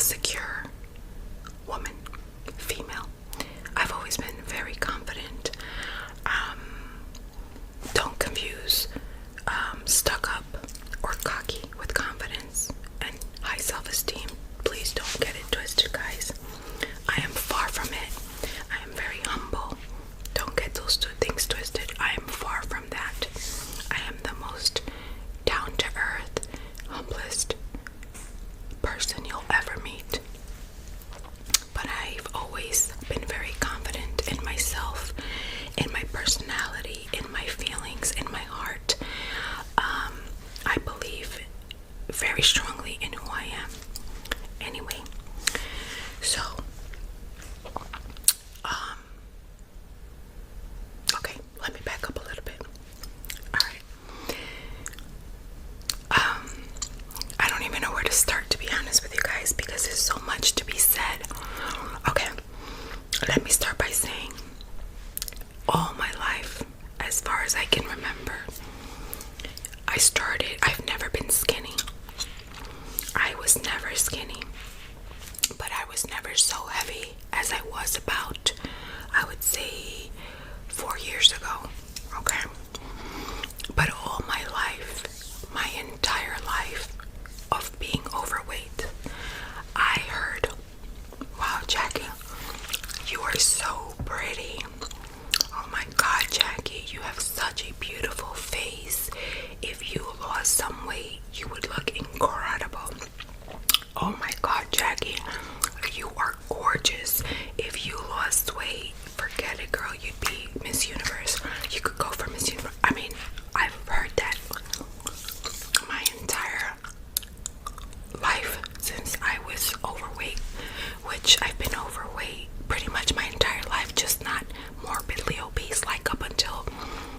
secure woman, female. I've always been very confident. Don't confuse stuck up or cocky with confidence and high self-esteem. Please don't get it twisted, guys. I am far from it. I am very humble. Don't get those two things twisted. I am far from that. I am the most down-to-earth, humblest person you'll ever meet. But I've always been very confident in myself, in my personality, in my feelings, in my heart. I believe very strongly in who I am. Anyway, so okay, let me back up a little bit. Alright. I don't even know where to start, to be honest with you guys, because there's so much to be said. Okay, let me start by saying, all my life, as far as I can remember, I've never been skinny. I was never skinny, but I was never so heavy as I was about, I would say, 4 years ago. Okay, but all my life, my entire life of being overweight, I heard, wow, Jackie, you are so pretty. Oh my God, Jackie, you have such a beautiful face. If you lost some weight, you would look incredible. Oh my God, Jackie, you are gorgeous. If you lost weight, forget it, girl. You'd be Miss Universe. You could go for Miss Universe. I mean, I've heard that my entire life since I was overweight, which I've been overweight pretty much my entire life, just not morbidly obese like up until,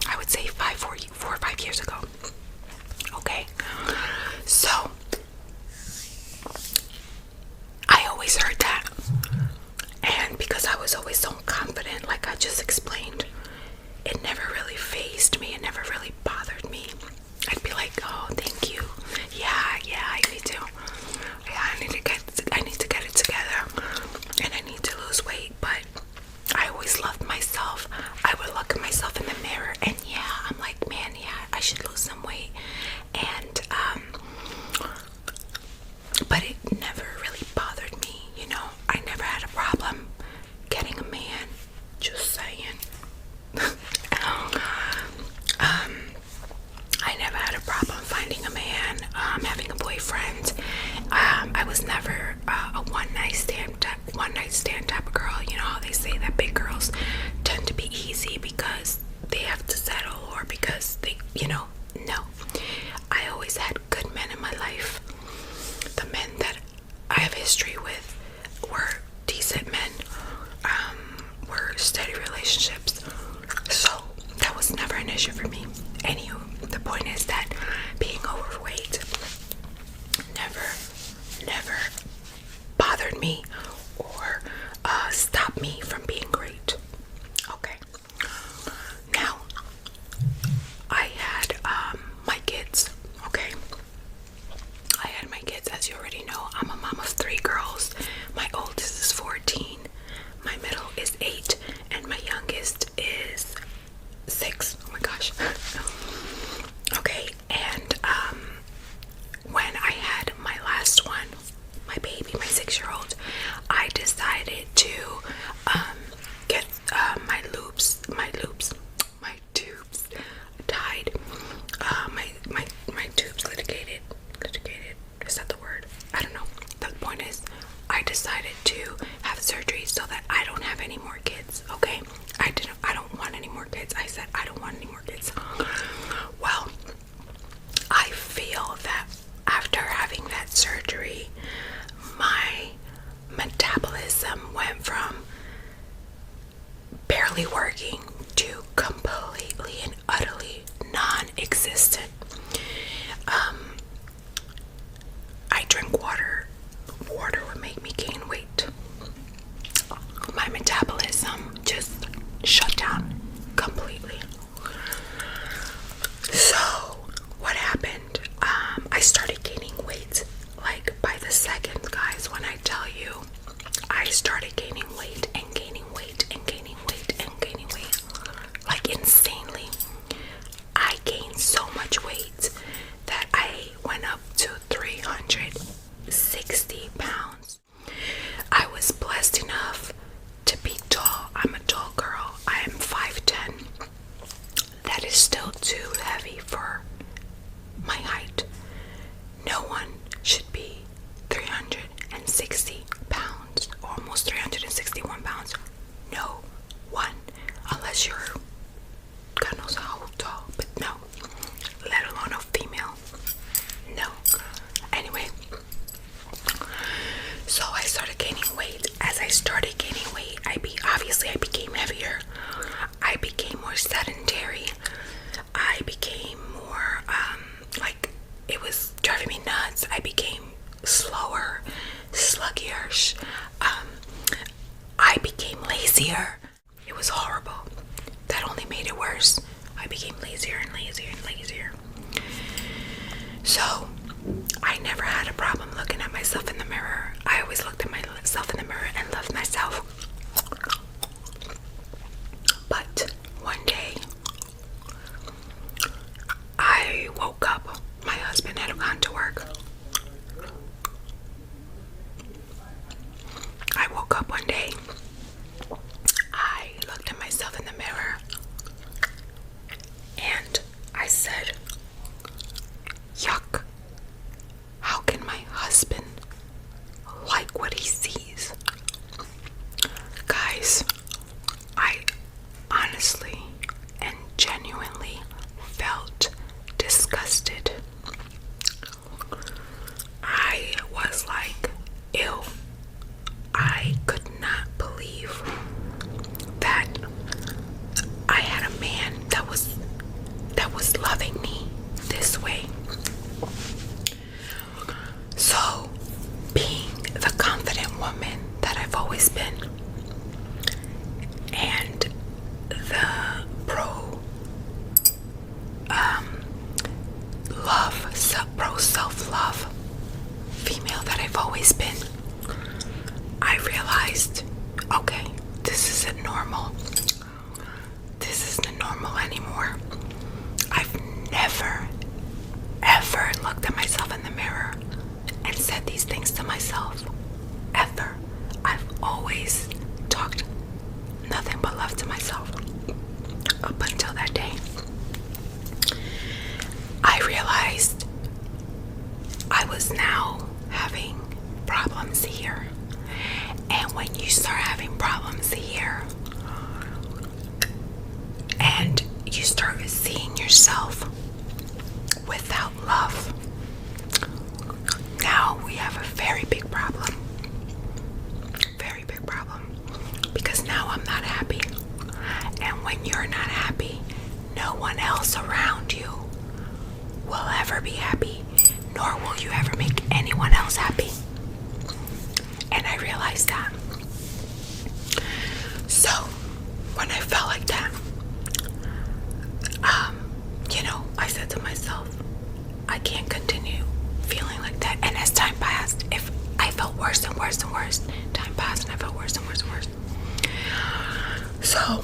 I would say, 4 or 5 years ago. Okay, so I always heard that, and because I was always so confident, like I just explained, it never really fazed me. It never really bothered me. I'd be like, oh, thank you. Yeah, I need to. Yeah, I need to get it together, and I need to lose weight. But I always loved myself. I would look at myself in the mirror, and yeah, I'm like, man, yeah, I should lose some weight. And but it never really bothered me, you know. I never had a problem getting a man. Just saying. I never had a problem finding a man, having a boyfriend. I was never a one night stand type of girl. You know how they say that big girls tend to be easy because they have to settle, or because they, you know. No, I always had good men in my life. The men that I have history with were decent men, were steady relationships, so that was never an issue for me. Anywho, the point is that being overweight never bothered me or stopped me from being great. Okay, now I had my kids. Okay, I had my kids, as you already know. I'm a mom of 3 girls. My oldest is 14, my middle is 8, and my youngest is 6. Oh my gosh. Okay, and when I had my last one, my baby, my 6-year-old, I decided to get my tubes tied, my tubes litigated. Is that the word? I don't know. The point is, I decided to have surgery so that I don't have any more kids. Okay, I don't want any more kids. I said I don't want any more kids. Well, I feel that after having that surgery, my metabolism went from barely working to completely and utterly non-existent. I drink water. Water would make me gain weight. My metabolism just shut down completely. So what happened? I started gaining weight like by the second, guys. When I tell started gaining weight and gaining weight and gaining weight and gaining weight, like insanely. I gained so much weight that I went up to 360 pounds. I was blessed enough to be tall. I'm a tall girl. I am 5'10". That is still too heavy for my height. No one should be 360 pounds, or almost 361 pounds. No one, unless you're God knows how tall, but no, let alone a female. No. Anyway, so I started gaining weight. As I started gaining weight, I became heavier. I became more sedentary. I became more like, it was driving me nuts. I became slower, sluggish. I became lazier. It was horrible. That only made it worse. I became lazier and lazier and lazier. So I never had a problem looking at myself in the mirror. I always looked at myself in the mirror and loved myself. But one day I woke up. My husband had gone to work. I woke up one day. I looked at myself in the mirror and I said, yuck. How can my husband like what he sees? Guys, I honestly and genuinely felt disgusted. I was like, ew. I could not believe that I had a man that was loving me this way. So, being the confident woman that I've always been, and the pro self-love female that I've always been, I realized, okay, this isn't normal. This isn't normal anymore. I've never, ever looked at myself in the mirror and said these things to myself. Ever. I've always talked nothing but love to myself. Up until that day, I realized I was now having problems here. And when you start having problems here and you start seeing yourself without love, now we have a very big problem. Very big problem. Because now I'm not happy. And when you're not happy, no one else around you will ever be happy, nor will you ever make anyone else happy. And I realized that. So, when I felt like that, I said to myself, I can't continue feeling like that. And as time passed, if I felt worse and worse and worse, time passed and I felt worse and worse and worse. So,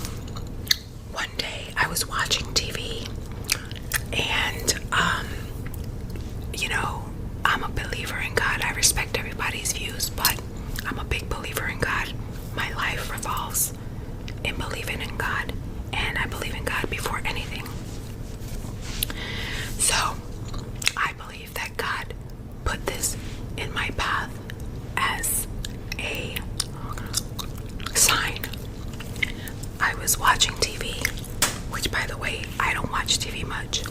one day I was watching TV and, I'm a believer in God. I respect everybody's views, but I'm a big believer in God. My life revolves in believing in God, and I believe in God before anything. So, I believe that God put this in my path as a sign. I was watching TV, which, by the way, I don't watch TV much.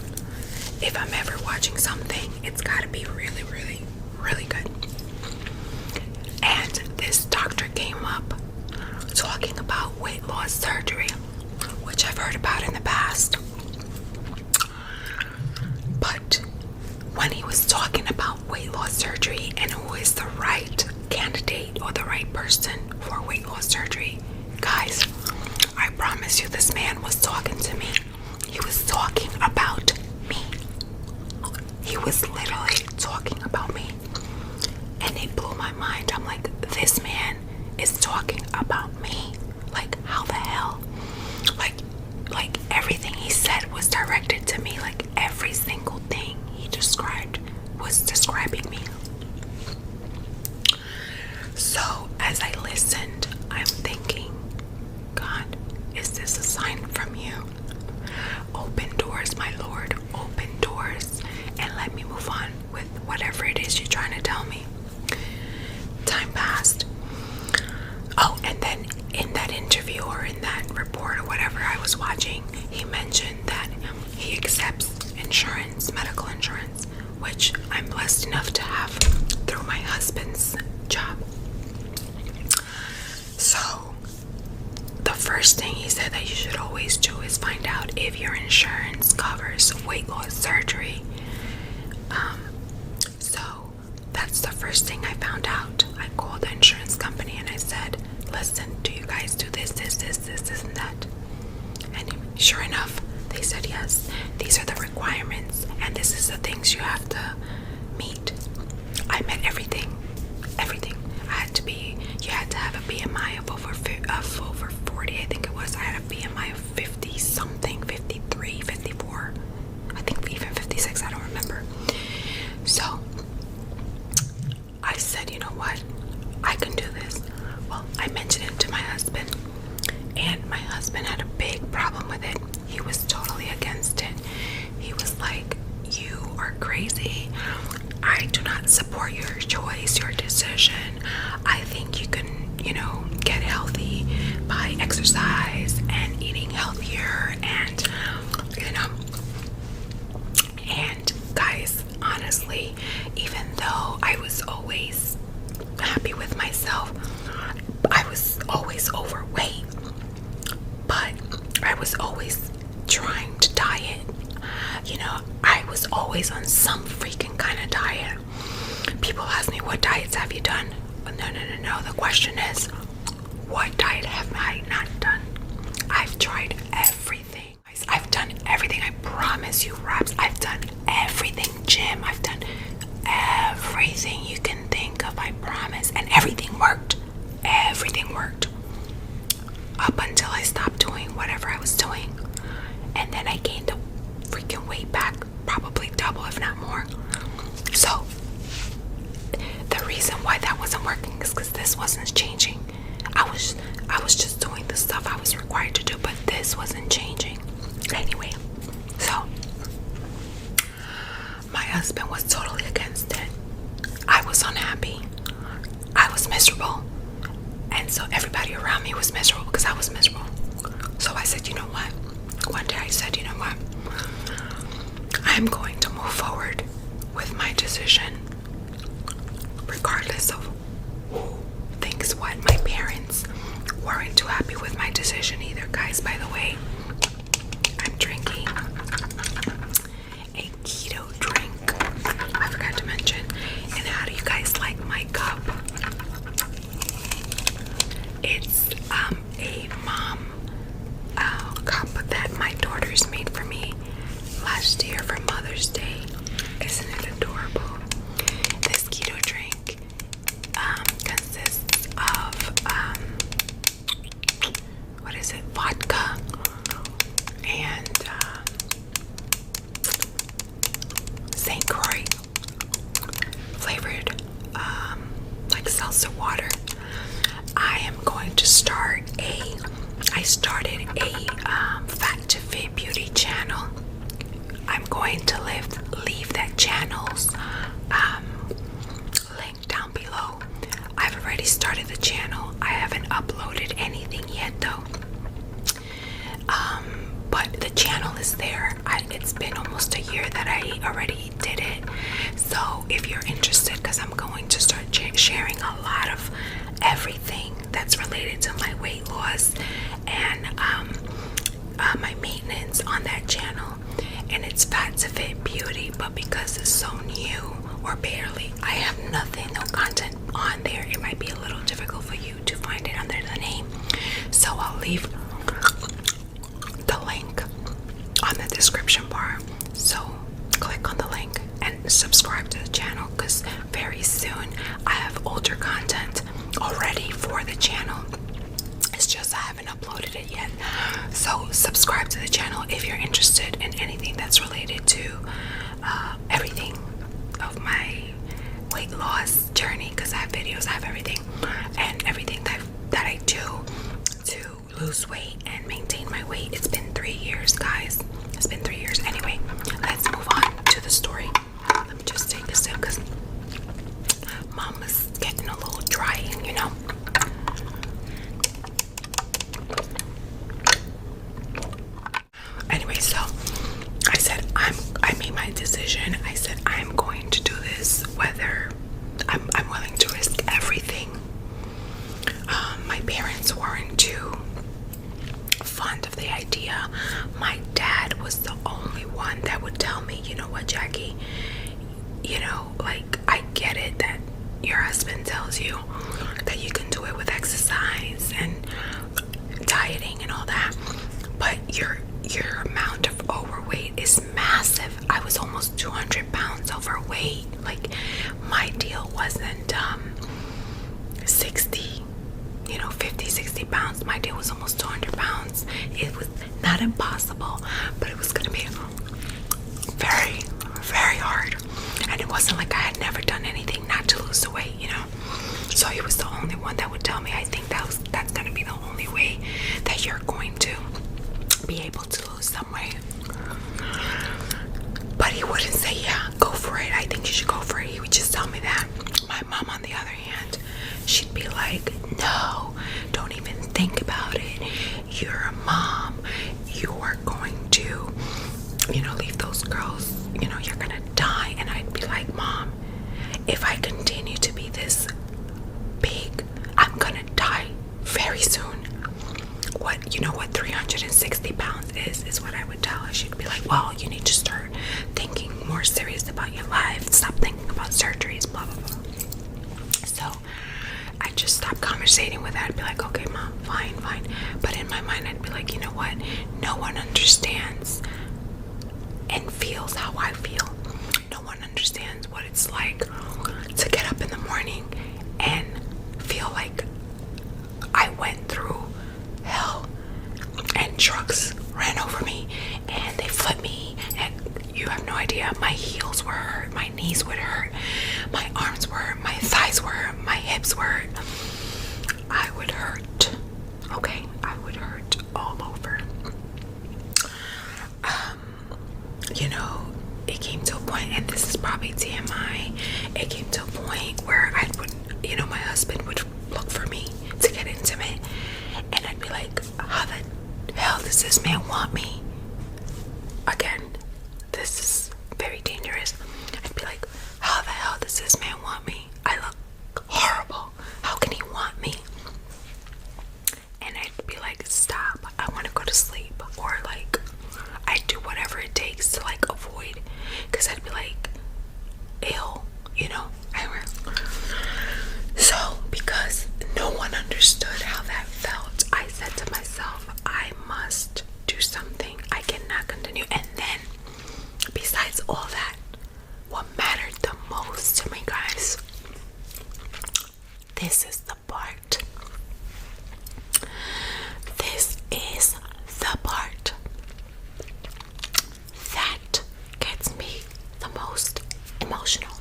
If I'm ever watching something, it's gotta be really, really, really good. And this doctor came up talking about weight loss surgery, which I've heard about in the past. But when he was talking about weight loss surgery and who is the right candidate or the right person for weight loss surgery, guys, I promise you this man was talking to me. He was talking about me. He was literally talking about me. And it blew my mind. I'm like, this man is talking talking about me. Like, how the hell? Like everything he said was directed to me. Like every single thing he described was describing me. So as I listened, I'm thinking, God, is this a sign from you? Open doors, my Lord, open doors, and let me move on with whatever it is you're trying to tell me. Time passed. Oh, and then in that interview or in that report or whatever I was watching, he mentioned that he accepts insurance, medical insurance, which I'm blessed enough to have through my husband's job. So the first thing he said that you should always do is find out if your insurance covers weight loss surgery. So that's the first thing I found out. I called the insurance company and I said, listen, do you guys do this, and that? And sure enough, they said yes, these are the requirements and this is the things you have to meet. I met everything. You had to have a BMI of over 40, I think it was. I had a BMI of 50 something, 53, 54, I think even 56, I don't remember. So I said, you know what, I can do this. Well, I mentioned it to my husband, and my husband had a big problem with it. He was totally against it. He was like, you are crazy. I do not support your choice, your decision. I think you can, get healthy by exercise and eating healthier and, and guys, honestly, even though I was always happy with myself, I was always overweight, but I was always trying to diet. I was always on some freaking kind of diet. People ask me, what diets have you done? No. The question is, what diet have I not done? I've tried everything. I've done everything. I promise you, Raps. I've done everything. Gym. I've done everything you can think of. I promise. And everything worked. Everything worked. Up until I stopped doing whatever I was doing. And then I gained the freaking weight back. Probably double, if not more. So the reason why that wasn't working is because this wasn't changing. I was just doing the stuff I was required to do, but this wasn't changing. Anyway, so my husband was totally against it. I was unhappy. I was miserable. And so everybody around me was miserable because I was miserable. So I said, you know what? One day I said, you know what? I'm going to move forward with my decision, regardless of who thinks what. My parents weren't too happy with my decision either, guys. By the way, I'm drinking a keto drink. I forgot to mention. And how do you guys like my cup? It's a mom cup that my daughters made for me last year for Mother's Day. Isn't it adorable? This keto drink consists of vodka and St. Croix flavored like seltzer water. I started a Fat to Fit beauty channel. I'm going to leave that channel's link down below. I've already started the channel. I haven't uploaded anything yet though. But the channel is there. It's been almost a year that I already did it. So if you're interested, because I'm going to start sharing a lot of everything that's related to my weight loss and my maintenance on that channel. And it's Fat to Fit Beauty, but because it's so new or barely, I have no content on there. It might be a little difficult for you to find it under the name. So I'll leave the link on the description bar. So click on the link and subscribe to the channel, because very soon I have older content already for the channel. So subscribe to the channel if you're interested in anything that's related to everything of my weight loss journey, because I have videos, I have everything, and everything that I do to lose weight and maintain my weight. It's been 3 years, guys. It's been 3 years. Anyway, let's move on to the story. Let me just take a sip because Mama's getting a little drying, you know. Anyway, so I said I made my decision. I said I'm going to do this, whether I'm willing to risk everything. My parents weren't too fond of the idea. My dad was the only one that would tell me, you know what, Jackie, you know, like, I get it that your husband tells you that you can do it with exercise and dieting and all that, but your amount of overweight is massive. I was almost 200 pounds overweight. Like, my deal wasn't 60, you know, 50, 60 pounds. My deal was almost 200 pounds. It was not impossible, but it was going to be very, very hard. And it wasn't like I had never done anything not to lose the weight, you know. So he was the only one that would tell me, I think that's going to be the only way that you're going to be able to lose some weight. But he wouldn't say, yeah, go for it, I think you should go for it. He would just tell me that. My mom, on the other hand, she'd be like, no, don't even think about it. You're a mom. You are going to, you know, leave those girls. You know, you're gonna die. And I'd be like, Mom, if I continue to be this big, I'm gonna die very soon. What, you know what 360 pounds is what I would tell her. She'd be like, well, you need to start thinking more serious about your life. Stop thinking about surgeries, blah, blah, blah. So I just stopped conversating with her. I'd be like, okay, Mom, fine. But in my mind, I'd be like, you know what? No one understands and feels how I feel. No one understands what it's like to get up in the morning and feel like I went through hell and trucks ran over me and they flipped me, and you have no idea. My heels were hurt, my knees would hurt, my arms were hurt, my thighs were hurt, my hips were hurt. I would hurt. Okay, I would hurt all over. You know, it came to a point, and this is probably TMI, it came to a point where I would, you know, my husband would look for me to get intimate, and I'd be like, how the hell does this man want me? Again, this is very dangerous. I'd be like, how the hell does this man want me? I look horrible. How can he want me? And I'd be like, stop, I want to go to sleep. Or like, I'd do whatever it takes to like avoid, because I'd be like ill, you know. So because no one understood how that felt, I said to myself, I must do something. I cannot continue. And then besides all that, what mattered the most to me, guys, this is the part. This is the part that gets me the most emotional.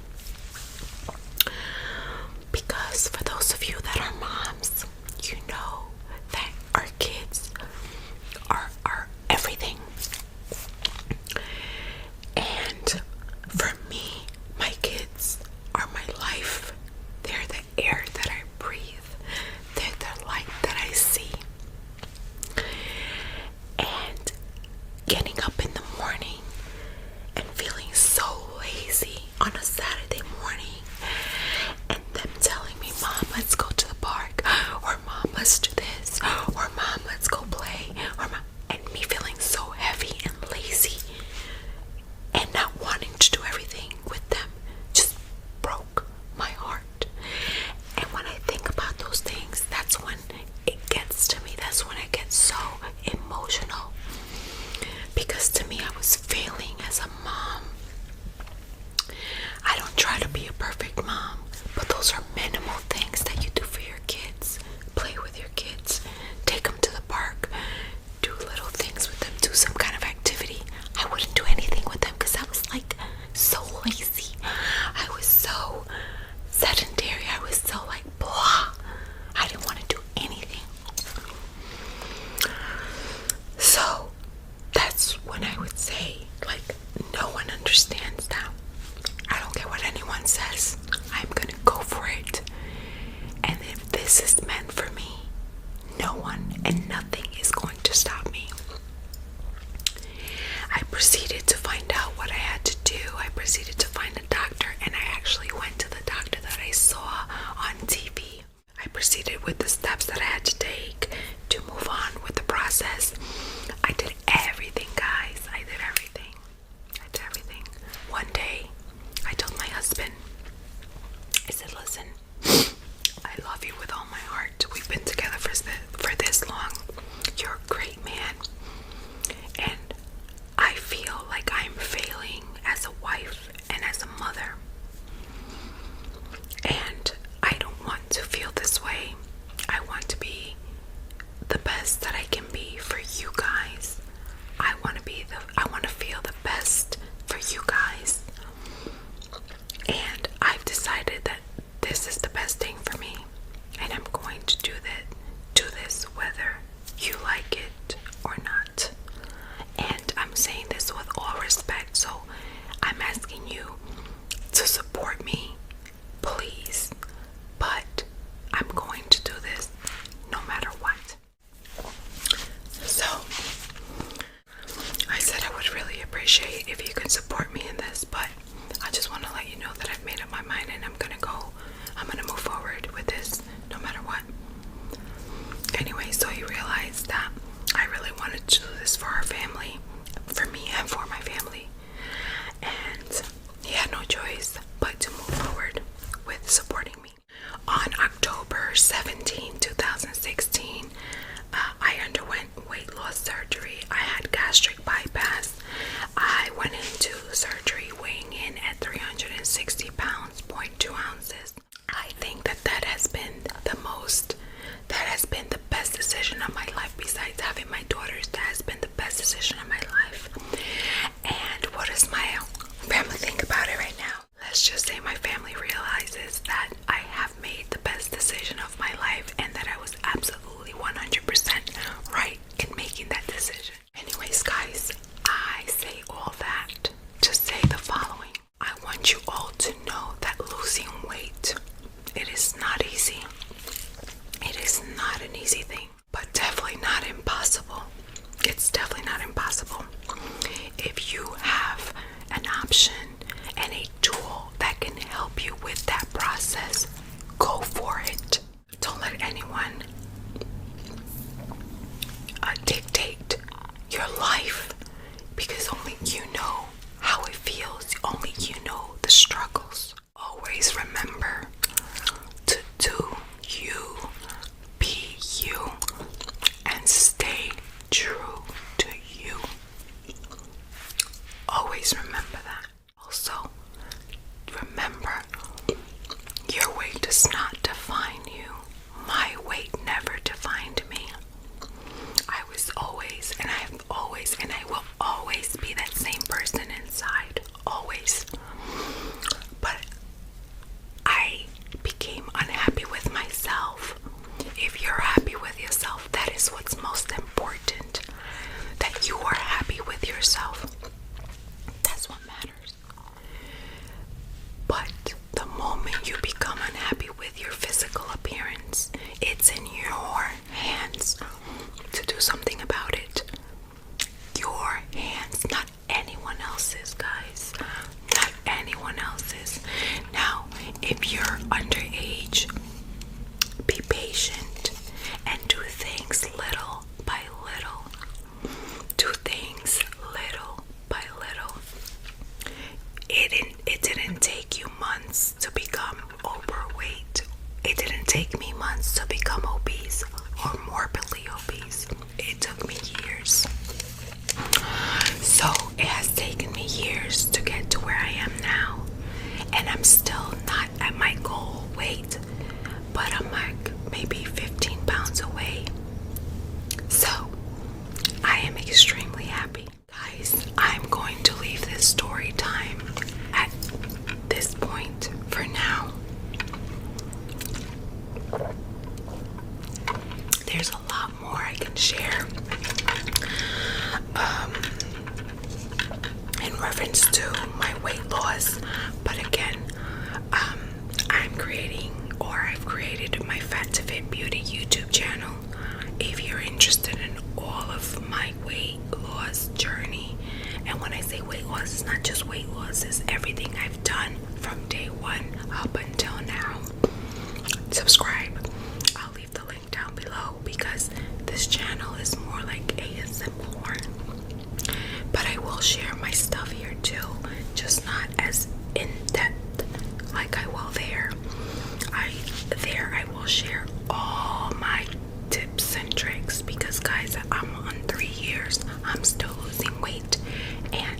Because for those of you that are moms, you know that our kids are everything. And for me, my kids are my life. They're the air that I breathe. this is meant for me. No one and nothing is going to stop me. I proceeded to find out what I had to do. I proceeded to find a doctor, and I actually went to the doctor that I saw on TV. I proceeded with the steps that I had to take to move on with the process. I did everything, guys. I did everything. One day, I told my husband, I said, listen, I love you with all my heart. We've been together for this long. You're a great man. And I feel like I'm failing as a wife and as a mother. And I don't want to feel this way. I want to be the best that I can be for you guys. I want to feel the best for you guys. And I've decided that this is the best thing for me. And I'm going to do this whether you like it or not. And I'm saying this with all respect. So I'm asking you to support me, please. But I'm going to do this no matter what. So I said I would really appreciate if you could support me in this, but I just want to let you know that I've made up my mind and I'm gonna move forward with this no matter what. Anyway, so he realized that I really wanted to do this for our family, for me and for my family, and he had no choice but to move forward with supporting me. On October 17, 2016, I underwent weight loss surgery. I had gastric bypass. I went into surgery weighing in at 360 pounds, 0.2 ounces. I think that has been the best decision of my life. Besides having my daughters, that has been the best decision of my life. And what does my family think about it right now? Let's just say my family realizes that I have made the best decision of my life and that I was absolutely 100% right in making that decision. Anyways, guys, I say all that to say the following. I want you all to know that losing weight, it is not easy. It is not an easy thing, but definitely not impossible. It's definitely not impossible. If you have an option and a tool that can help you with that process, go for it. Don't let anyone dictate your life, because only you know how it feels. Only you know the struggles. Always remember to do you, be you, and stay true to you. Always remember that. Also, remember, your weight does not define you. My weight never defined me. I was always, and I have always, and I will always be that same person inside. Always. But I became unhappy with myself. If you're happy with yourself, that is what's most important. That you are happy with yourself. That's what matters. But the moment you become unhappy with your physical appearance, it's in your hands to do something about it. Your hands, not anyone else's, guys. Not anyone else's. Now, if you're underage, be patient and do things little by little. Do things little by little. It didn't take you months to become overweight. It didn't take me months to become obese or morbidly obese. It took me years. So it has taken me years to get to where I am now. And I'm still not at my goal weight, but I'm like maybe 15 pounds away. So I am extremely happy. Guys, I'm going to leave this story time at this point for now. There's a lot more I can share in reference to my weight loss, but again, I've created my Fat to Fit Beauty YouTube channel if you're interested in all of my weight loss journey. And when I say weight loss, it's not just weight loss, it's everything I've done from day one up until now. Subscribe. I'll leave the link down below because this channel is more like ASMR. But I will share my stuff here too, just not as in depth like I will there. I will share all my tips and tricks because guys, I'm on 3 years. I'm still losing weight and